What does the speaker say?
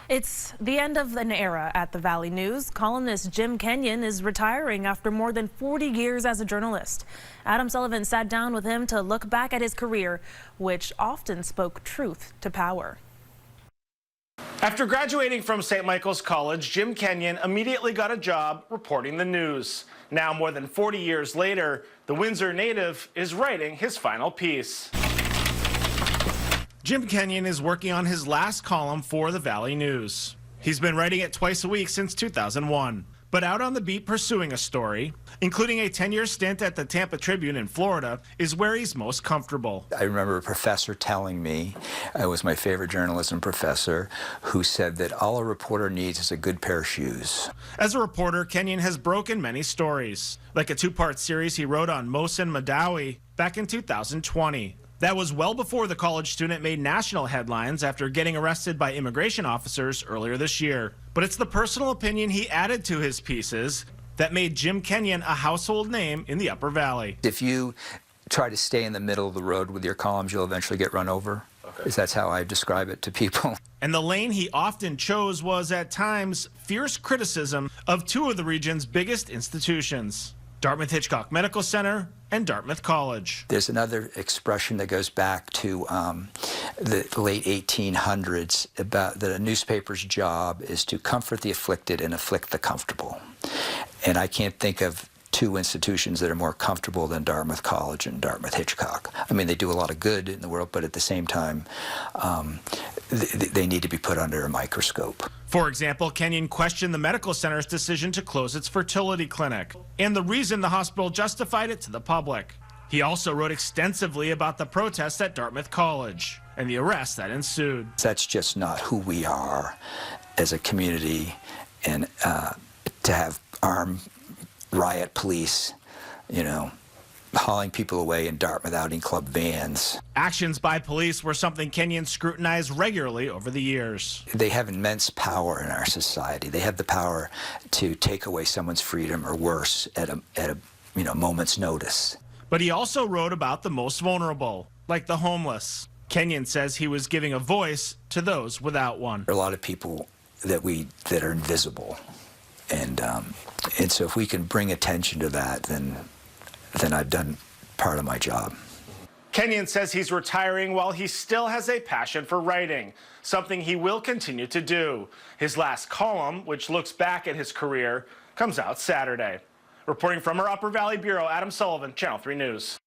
It's the end of an era at the Valley News. Columnist Jim Kenyon is retiring after more than 40 years as a journalist. Adam Sullivan sat down with him to look back at his career, which often spoke truth to power. After graduating from St. Michael's College, Jim Kenyon immediately got a job reporting the news. Now, more than 40 years later, the Windsor native is writing his final piece. Jim Kenyon is working on his last column for the Valley News. He's been writing it twice a week since 2001, but out on the beat pursuing a story, including a 10-year stint at the Tampa Tribune in Florida, is where he's most comfortable. I remember a professor telling me, it was my favorite journalism professor, who said that all a reporter needs is a good pair of shoes. As a reporter, Kenyon has broken many stories, like a two-part series he wrote on Mohsen Madawi back in 2020. That was well before the college student made national headlines after getting arrested by immigration officers earlier this year. But it's the personal opinion he added to his pieces that made Jim Kenyon a household name in the Upper Valley. If you try to stay in the middle of the road with your columns, you'll eventually get run over. Okay. That's how I describe it to people. And the lane he often chose was, at times, fierce criticism of two of the region's biggest institutions, Dartmouth-Hitchcock Medical Center and Dartmouth College. There's another expression that goes back to the late 1800s about that a newspaper's job is to comfort the afflicted and afflict the comfortable. And I can't think of two institutions that are more comfortable than Dartmouth College and Dartmouth-Hitchcock. I mean, they do a lot of good in the world, but at the same time, they need to be put under a microscope. For example, Kenyon questioned the medical center's decision to close its fertility clinic and the reason the hospital justified it to the public. He also wrote extensively about the protests at Dartmouth College and the arrests that ensued. That's just not who we are as a community, and to have armed riot police, you know, hauling people away in Dartmouth outing club vans. Actions by police were something Kenyon scrutinized regularly over the years. They have immense power in our society. They have the power to take away someone's freedom, or worse, at a moment's notice. But he also wrote about the most vulnerable, like the homeless. Kenyon says he was giving a voice to those without one. There are a lot of people that are invisible, and so if we can bring attention to that, then I've done part of my job. Kenyon says he's retiring while he still has a passion for writing, something he will continue to do. His last column, which looks back at his career, comes out Saturday. Reporting from our Upper Valley Bureau, Adam Sullivan, Channel 3 News.